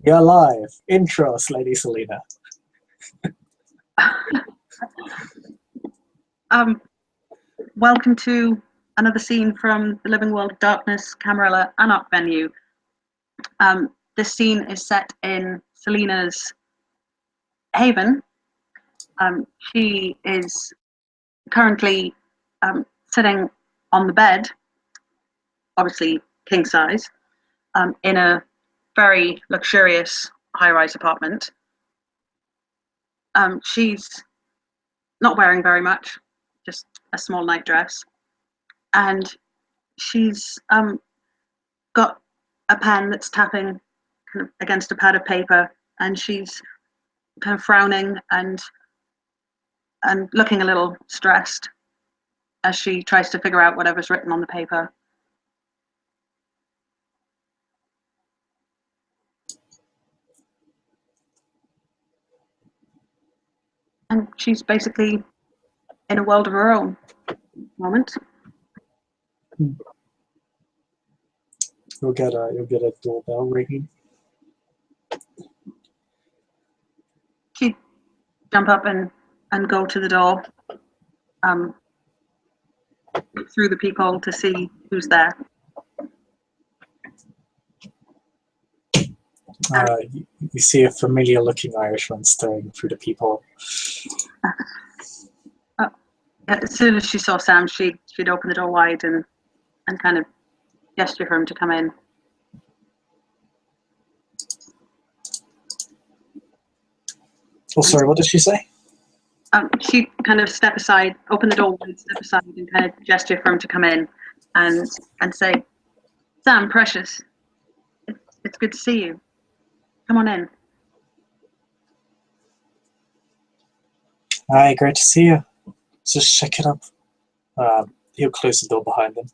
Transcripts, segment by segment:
You're live. Intros, Lady Selena. Welcome to another scene from the Living World of Darkness Camarilla Anarch venue. This scene is set in Selena's haven. She is currently sitting on the bed, obviously king size, in a very luxurious high-rise apartment. She's not wearing very much, just a small nightdress, and she's got a pen that's tapping kind of against a pad of paper, and she's kind of frowning and looking a little stressed as she tries to figure out whatever's written on the paper. And she's basically in a world of her own at the moment. You'll get a doorbell ringing. She'd jump up and go to the door, look through the peephole to see who's there. You see a familiar-looking Irishman staring through the peephole. As soon as she saw Sam, she'd open the door wide and kind of gesture for him to come in. Oh, sorry, what did she say? She'd kind of step aside, open the door wide, step aside, and kind of gesture for him to come in and say, "Sam, precious, it's good to see you. Come on in." Hi, great to see you. Just check it up. He'll close the door behind him.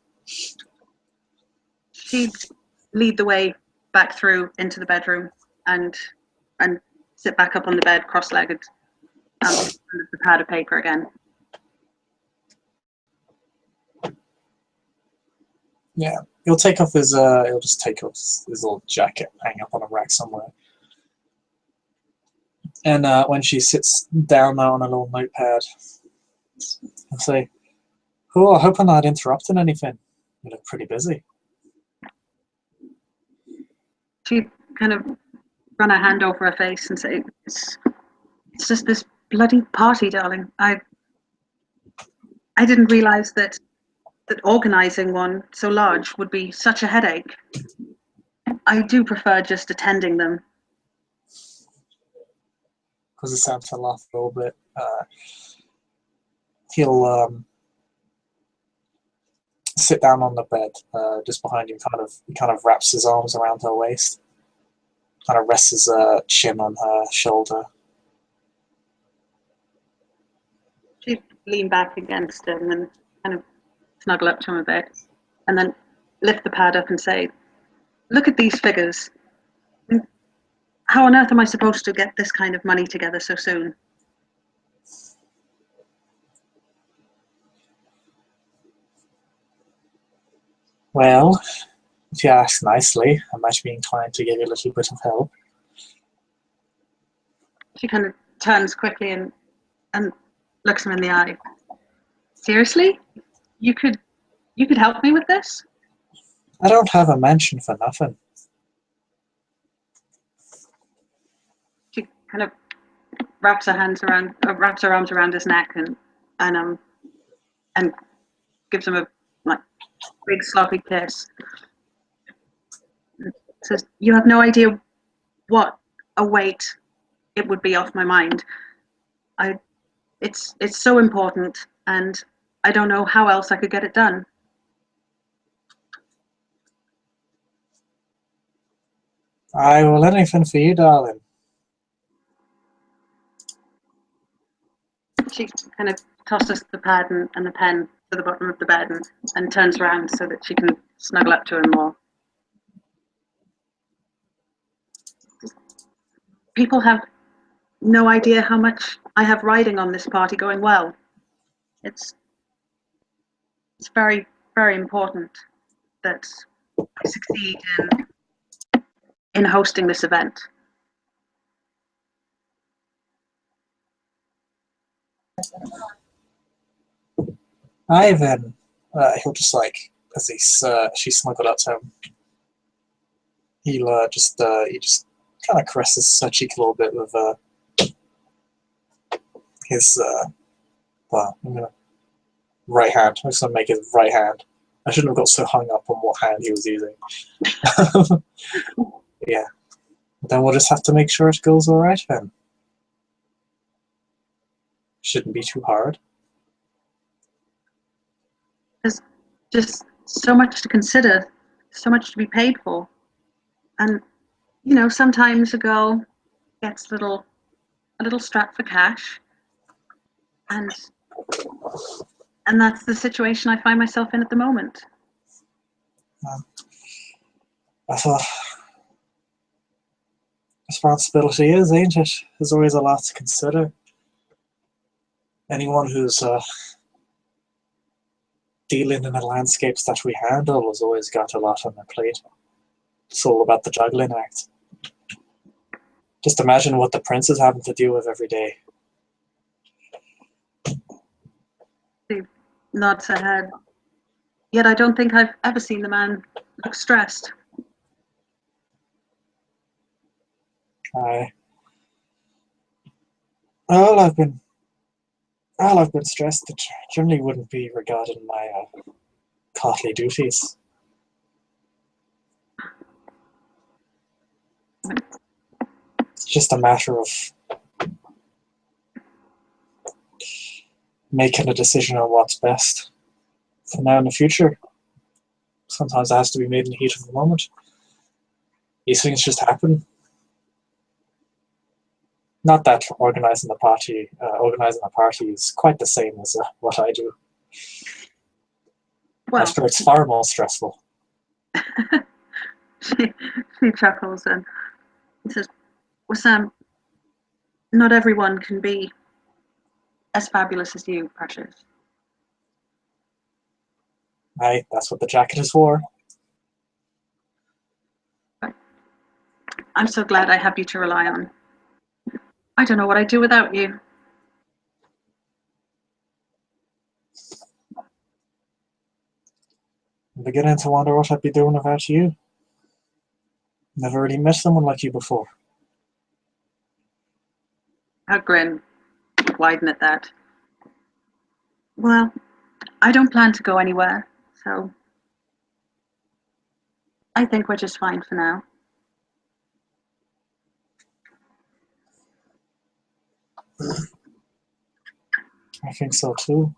She'd lead the way back through into the bedroom and sit back up on the bed, cross-legged, with the pad of paper again. Yeah, he'll take off his. He'll just take off his little jacket, hang up on a rack somewhere. And when she sits down there on a little notepad, I'll say, "Oh, I hope I'm not interrupting anything. You look pretty busy." She'd kind of run her hand over her face and say, "It's just this bloody party, darling. I didn't realize that organizing one so large would be such a headache. I do prefer just attending them." Because it sounds to laugh a little bit. He'll sit down on the bed just behind him. He kind of wraps his arms around her waist. Kind of rests his chin on her shoulder. She'd lean back against him and kind of snuggle up to him a bit, and then lift the pad up and say, "Look at these figures. How on earth am I supposed to get this kind of money together so soon?" Well, if you ask nicely, I might be inclined to give you a little bit of help. She kind of turns quickly and looks him in the eye. "Seriously? You could help me with this?" I don't have a mansion for nothing. She kind of wraps her arms around his neck and gives him a big sloppy kiss. Says, "You have no idea what a weight it would be off my mind. It's so important, and I don't know how else I could get it done." I will anything for you, darling. She kind of tosses the pad and the pen to the bottom of the bed and turns around so that she can snuggle up to him more. People have no idea how much I have riding on this party going well. It's very, very important that I succeed in hosting this event. Ivan, he'll just like, as she smuggled up to him, he just kind of caresses her cheek a little bit with his well, I'm gonna right hand. I'm just gonna make his right hand. I shouldn't have got so hung up on what hand he was using. Yeah. Then we'll just have to make sure it goes alright then. Shouldn't be too hard. There's just so much to consider, so much to be paid for. And, you know, sometimes a girl gets a little strapped for cash, and that's the situation I find myself in at the moment. That's what responsibility is, ain't it? There's always a lot to consider. Anyone who's dealing in the landscapes that we handle has always got a lot on their plate. It's all about the juggling act. Just imagine what the prince is having to deal with every day. She nods her head. Yet I don't think I've ever seen the man look stressed. Well, I've been stressed. It generally wouldn't be regarding my courtly duties. It's just a matter of making a decision on what's best for now and the future. Sometimes it has to be made in the heat of the moment. These things just happen. Not that organizing a party is quite the same as what I do. Well, I'm sure it's far more stressful. she chuckles and says, "Well, Sam, not everyone can be as fabulous as you, Precious." Aye, that's what the jacket is for. I'm so glad I have you to rely on. I don't know what I'd do without you. I'm beginning to wonder what I'd be doing without you. Never really met someone like you before. Her grin widened at that. Well, I don't plan to go anywhere, so I think we're just fine for now. I think so too.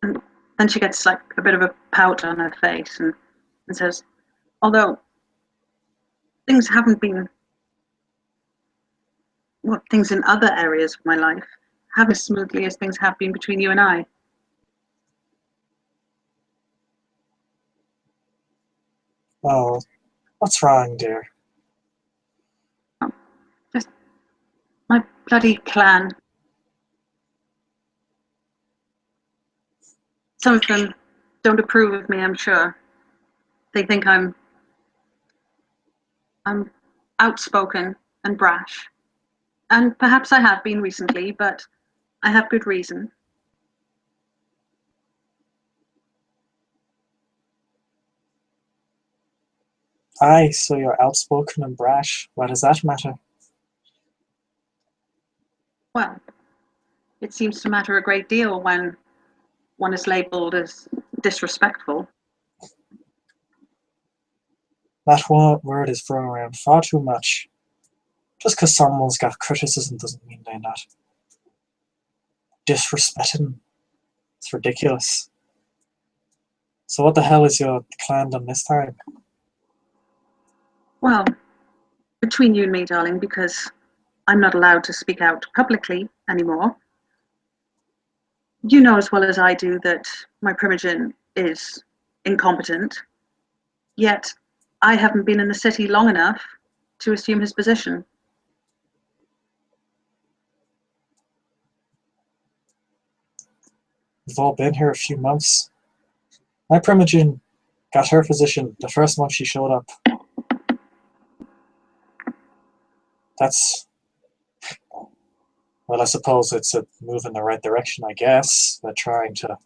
And then she gets like a bit of a pout on her face and says, although things haven't been, well, things in other areas of my life haven't as smoothly as things have been between you and I. Oh, what's wrong, dear? Just my bloody clan. Some of them don't approve of me, I'm sure. They think I'm outspoken and brash. And perhaps I have been recently, but I have good reason. Aye, so you're outspoken and brash. Why does that matter? Well, it seems to matter a great deal when one is labelled as disrespectful. That one word is thrown around far too much. Just because someone's got criticism doesn't mean they're not disrespecting. It's ridiculous. So what the hell is your clan done this time? Well, between you and me, darling, because I'm not allowed to speak out publicly anymore, you know as well as I do that my primogen is incompetent, yet I haven't been in the city long enough to assume his position. We've all been here a few months. My primogen got her position the first month she showed up. That's Well, I suppose it's a move in the right direction, I guess. They're trying to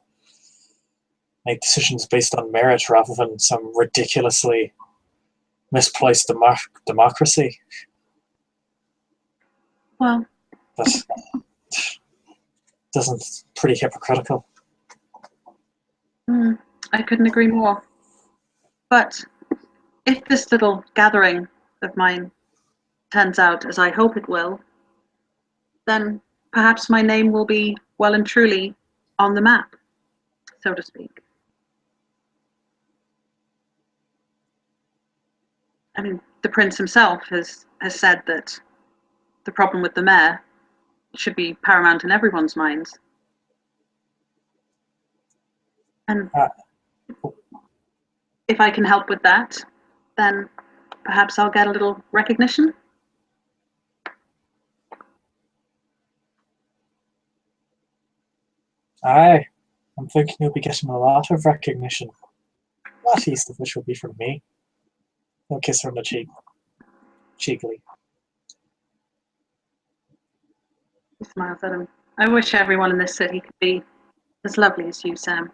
make decisions based on merit rather than some ridiculously misplaced democracy. Well, But doesn't pretty hypocritical. I couldn't agree more. But if this little gathering of mine turns out as I hope it will, then perhaps my name will be well and truly on the map, so to speak. I mean, the prince himself has said that the problem with the mayor should be paramount in everyone's minds. And if I can help with that, then perhaps I'll get a little recognition. Aye, I'm thinking you'll be getting a lot of recognition. Not least of which will be from me. I'll kiss her on the cheek. Cheekily. He smiles at him. I wish everyone in this city could be as lovely as you, Sam.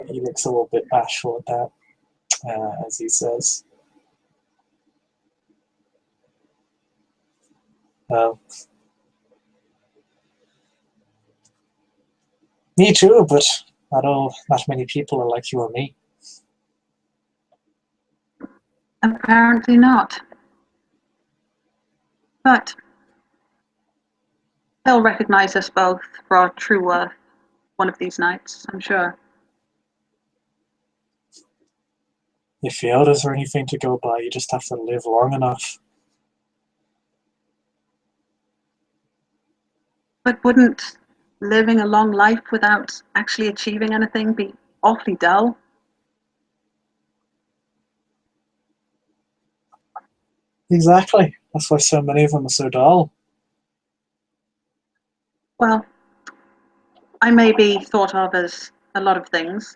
He looks a little bit bashful at that, as he says, me too, but not many people are like you or me. Apparently not. But they'll recognize us both for our true worth one of these nights, I'm sure. If the elders are anything to go by, you just have to live long enough. But wouldn't living a long life without actually achieving anything be awfully dull? Exactly. That's why so many of them are so dull. Well, I may be thought of as a lot of things,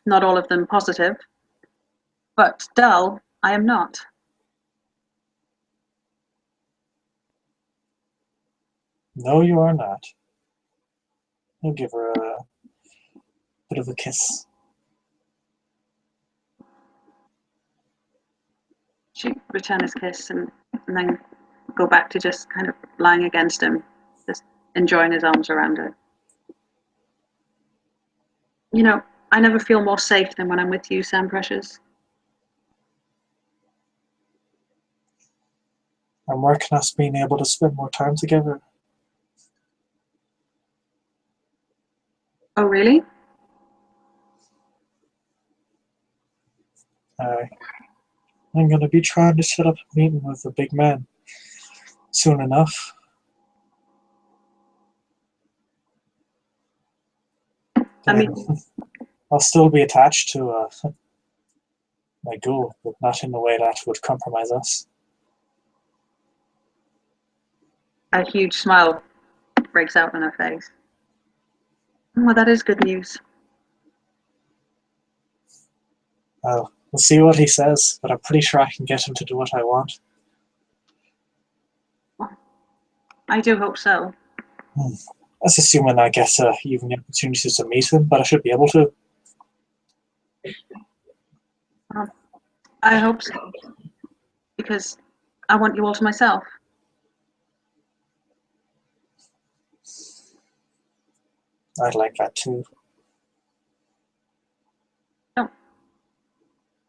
not all of them positive, but dull I am not. No, you are not. He'll give her a bit of a kiss. She return his kiss and then go back to just kind of lying against him, just enjoying his arms around her. You know, I never feel more safe than when I'm with you, Sam Precious. I'm working us being able to spend more time together. Oh, really? I'm going to be trying to set up a meeting with the big man soon enough. I mean, I'll still be attached to my ghoul, but not in a way that would compromise us. a huge smile breaks out on her face. Well, that is good news. We'll see what he says, but I'm pretty sure I can get him to do what I want. I do hope so. That's assuming I get even the opportunity to meet him, but I should be able to. I hope so, because I want you all to myself. I'd like that too. So,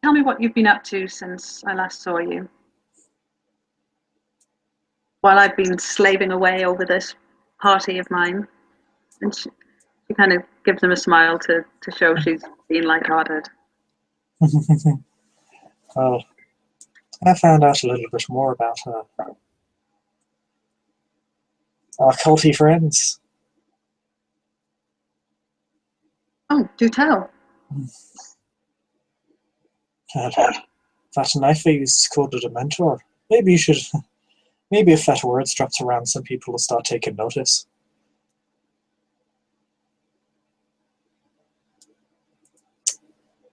tell me what you've been up to since I last saw you. While I've been slaving away over this party of mine. And she kind of gives him a smile to show she's being lighthearted. Well, I found out a little bit more about our culty friends. Oh, do tell. That knife they used is called a Dementor. Maybe you should. Maybe if that word drops around, some people will start taking notice.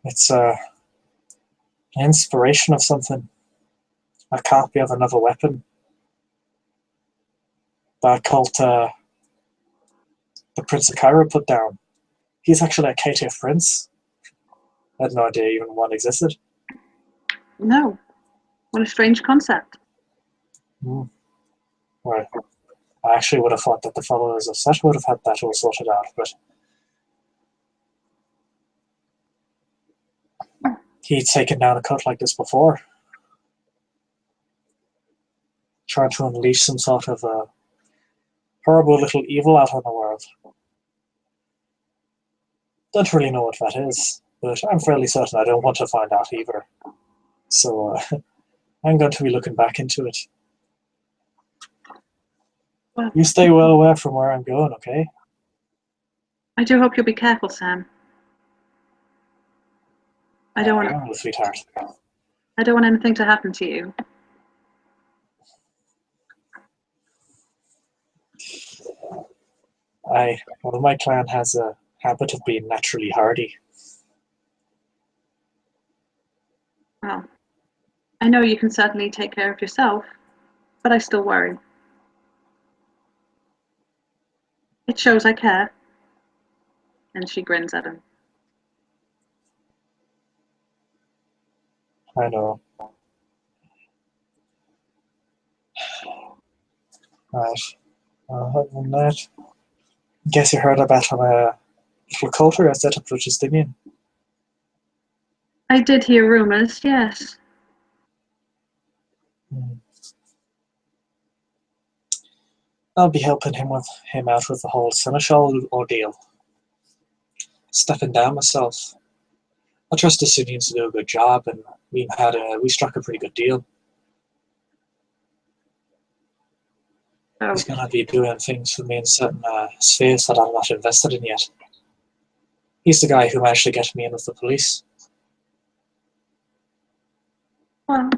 It's An inspiration of something. A copy of another weapon that cult the Prince of Cairo put down. He's actually a Caitiff prince. I had no idea even one existed. No. What a strange concept. Mm. Well, I actually would have thought that the followers of Set would have had that all sorted out, but he'd taken down a cult like this before, trying to unleash some sort of horrible little evil out on the world. Don't really know what that is, but I'm fairly certain I don't want to find out either. So I'm going to be looking back into it. Well, You stay well away from where I'm going, okay? I do hope you'll be careful, Sam. I don't want sweetheart. anything to happen to you. Well, my clan has a habit of being naturally hardy. Well, I know you can certainly take care of yourself, but I still worry. It shows I care. And she grins at him. I know. Right. Other than that, guess you heard about my little culture I set up for Justinian. I did hear rumors, yes. I'll be helping him out with the whole seneschal ordeal. Stepping down myself. I trust Justinian to do a good job, and we struck a pretty good deal. Oh, He's going to be doing things for me in certain spheres that I'm not invested in yet. He's the guy who managed to get me in with the police. well,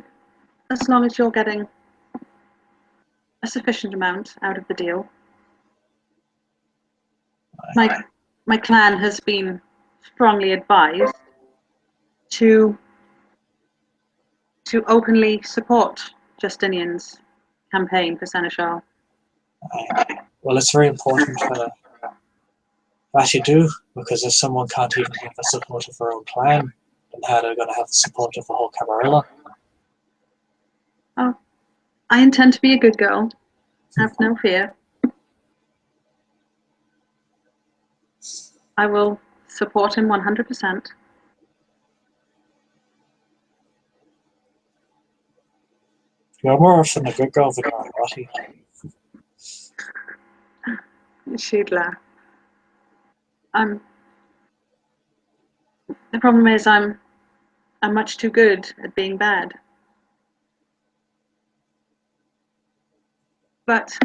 as long as you're getting a sufficient amount out of the deal. My clan has been strongly advised to openly support Justinian's campaign for Seneschal. Well, it's very important that you do, because if someone can't even have the support of their own clan, then how are they going to have the support of the whole Camarilla? Oh, I intend to be a good girl. Have no fear. I will support him 100%. You're more often a good girl than you're a naughty. She'd laugh. The problem is I'm much too good at being bad. But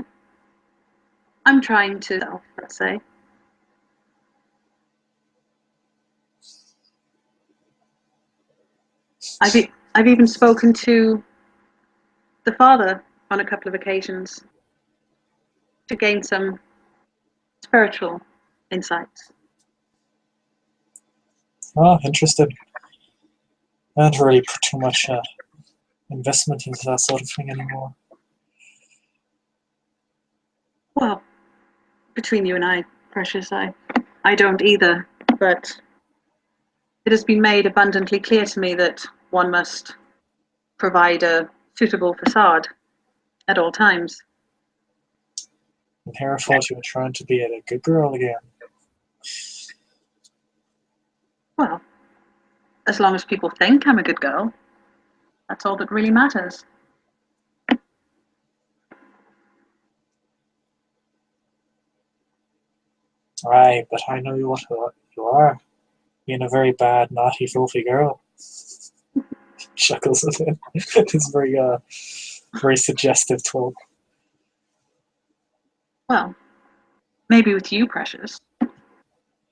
I'm trying to, let's say. I've even spoken to the father on a couple of occasions to gain some spiritual insights. Oh, interesting. I don't really put too much investment into that sort of thing anymore. Well, between you and I, Precious, I don't either, but it has been made abundantly clear to me that one must provide a suitable facade at all times. And here I thought you were trying to be a good girl again. Well, as long as people think I'm a good girl, that's all that really matters. Right, but I know what you are. Being a very bad, naughty, filthy girl. Chuckles at it. It's very suggestive talk. Well, maybe with you, Precious,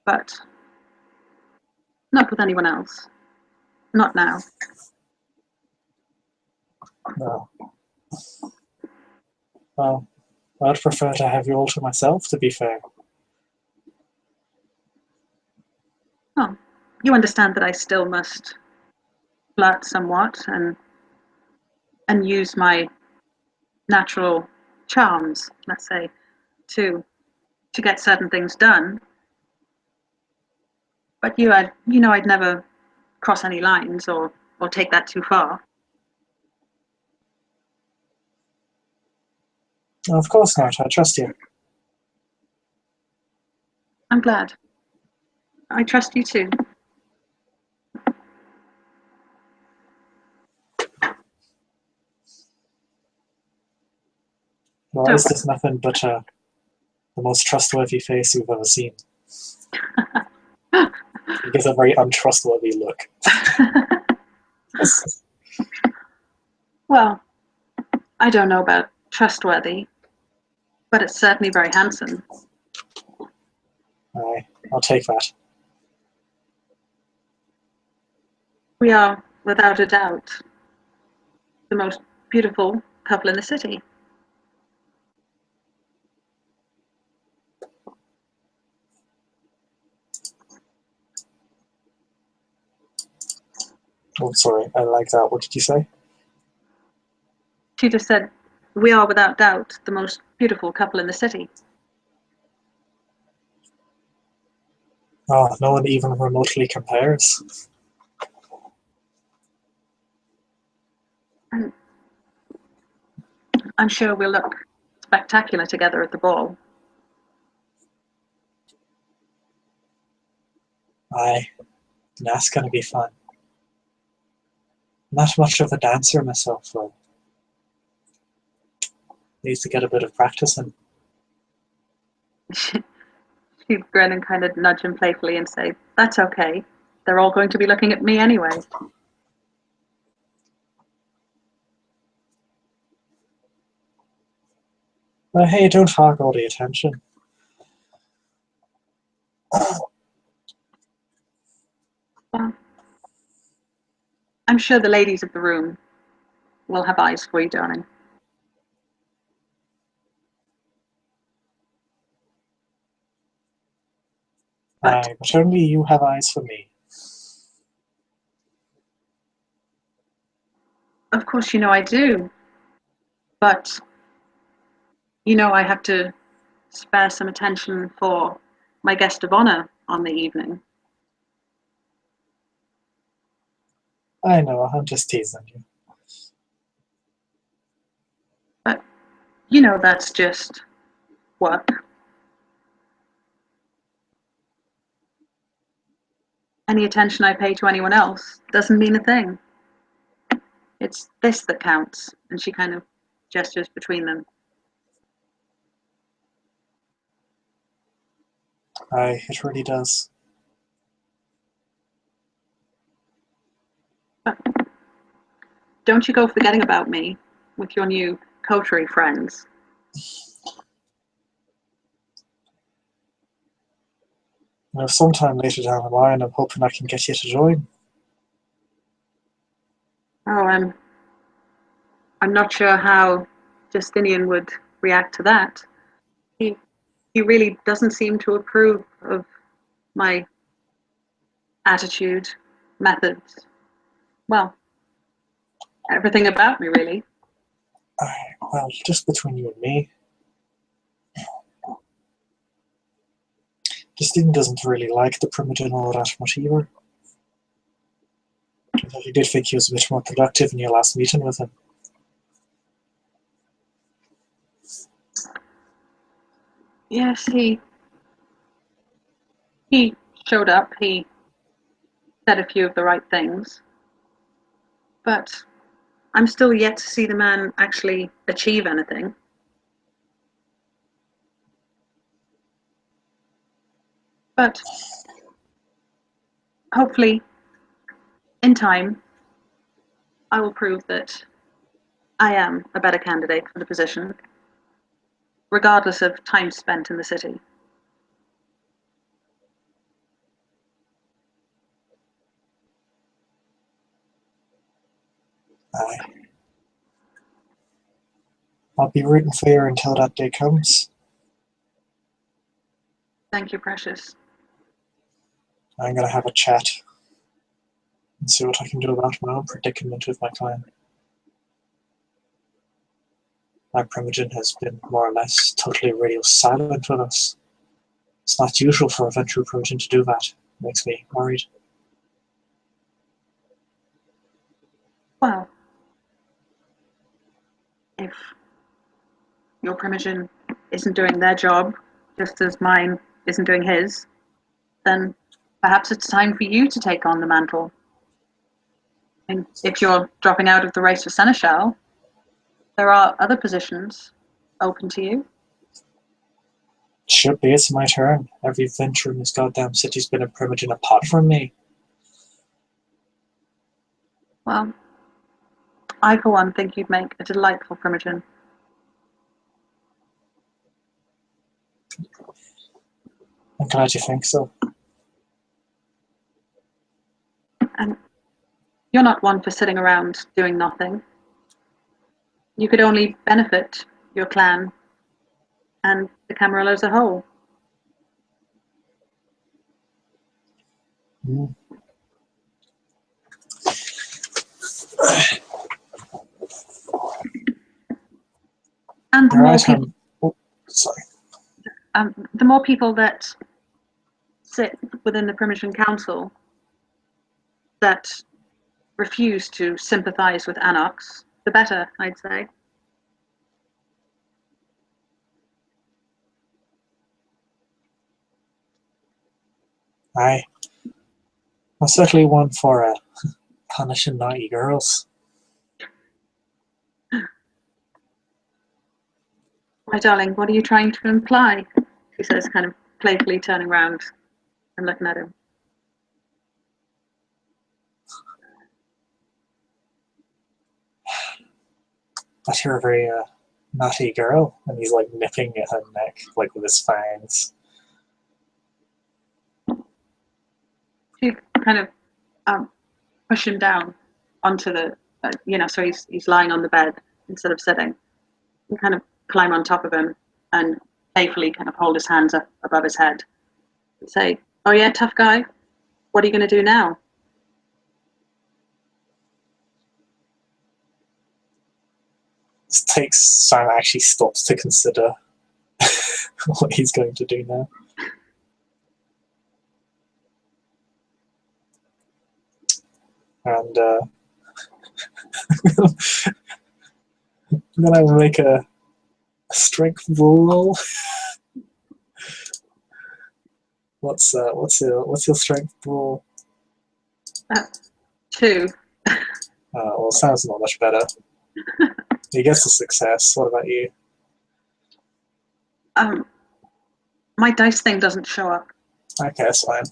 but not with anyone else. Not now. No. Well, I'd prefer to have you all to myself, to be fair. Oh, you understand that I still must flirt somewhat and use my natural charms, let's say, to get certain things done. But I'd never cross any lines or take that too far. Of course not. I trust you. I'm glad. I trust you too. Why So, is this nothing but the most trustworthy face you've ever seen? He gives a very untrustworthy look. well, I don't know about trustworthy, but it's certainly very handsome. Aye, I'll take that. We are, without a doubt, the most beautiful couple in the city. Oh, sorry, I like that. What did you say? She just said, we are, without doubt, the most beautiful couple in the city. Oh, no one even remotely compares. And I'm sure we'll look spectacular together at the ball. Aye, that's gonna be fun. Not much of a dancer myself, though. Needs to get a bit of practice in. She'd grin and kind of nudge him playfully and say, that's okay. They're all going to be looking at me anyway. But hey, don't hog all the attention. Well, I'm sure the ladies of the room will have eyes for you, darling. But Aye, but only you have eyes for me. of course, I do. But I have to spare some attention for my guest of honor on the evening. I know, I'm just teasing you. But that's just work. Any attention I pay to anyone else doesn't mean a thing. It's this that counts. And she kind of gestures between them. Aye, it really does. But don't you go forgetting about me with your new coterie friends. You sometime later down the line, I'm hoping I can get you to join. Oh, I'm not sure how Justinian would react to that. He really doesn't seem to approve of my attitude, methods. Well, everything about me, really. Aye, well, just between you and me. Justine doesn't really like the Primadino that much either. He did think he was a bit more productive in your last meeting with him. Yes, he showed up. He said a few of the right things, but I'm still yet to see the man actually achieve anything. But hopefully, in time, I will prove that I am a better candidate for the position, regardless of time spent in the city. Aye. I'll be rooting for you until that day comes. Thank you, precious. I'm gonna have a chat and see what I can do about my own predicament with my clan. My primogen has been more or less totally radio silent with us. It's not usual for a Ventrue primogen to do that. It makes me worried. Well, if your primogen isn't doing their job, just as mine isn't doing his, then perhaps it's time for you to take on the mantle. And if you're dropping out of the race for Seneschal, there are other positions open to you. Should be, it's my turn. Every Ventrue in this goddamn city's been a primogen apart from me. Well, I for one think you'd make a delightful primogen. I'm glad you think so. And you're not one for sitting around doing nothing. You could only benefit your clan and the Camarilla as a whole. Mm. And the more people, sorry. The more people that sit within the Primogen Council that refuse to sympathise with Anox, the better, I'd say. I'm certainly one for punishing naughty girls. My darling, what are you trying to imply? She says, kind of playfully turning around and looking at him. That you're a very naughty girl, and he's like nipping at her neck, like with his fangs. She kind of push him down onto the, so he's lying on the bed instead of sitting. And kind of climb on top of him and playfully kind of hold his hands up above his head and say, "Oh yeah, tough guy. What are you going to do now?" Sam actually stops to consider what he's going to do now. And then I will make a strength roll. What's your strength roll? 2. Well, sounds not much better. He gets a success. What about you? My dice thing doesn't show up. Okay, that's fine.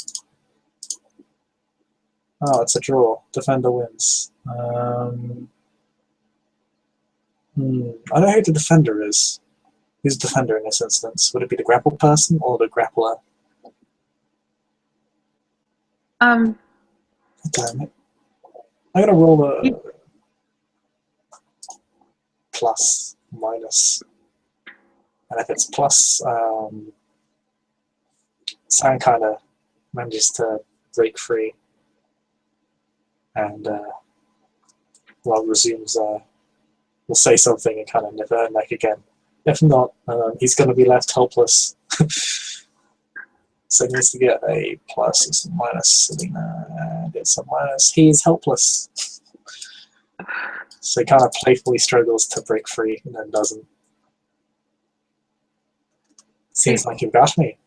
Oh, it's a draw. Defender wins. I don't know who the defender is. Who's the defender in this instance? Would it be the grapple person or the grappler? Damn it. I'm gonna roll a plus, minus. And if it's plus, Sam kind of manages to break free and resumes. Will say something and kind of nip her neck again. If not, he's going to be left helpless. So he needs to get a plus or some minus. Selena gets a minus. He is helpless. So he kind of playfully struggles to break free and then doesn't. Seems like you've got me.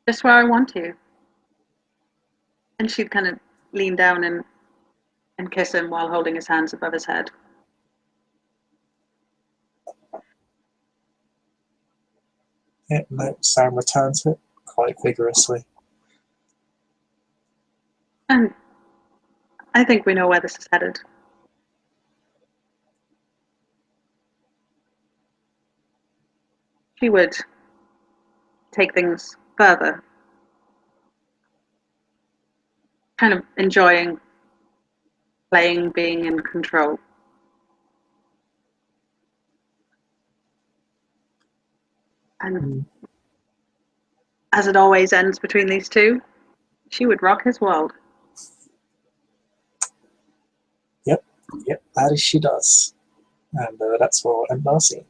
Just where I want you. And she'd kind of lean down and kiss him while holding his hands above his head. Yeah, no, Sam returns it quite vigorously. And I think we know where this is headed. She would take things further. Kind of enjoying playing, being in control. And as it always ends between these two, she would rock his world. Yep, that is she does. And that's where we'll end our scene.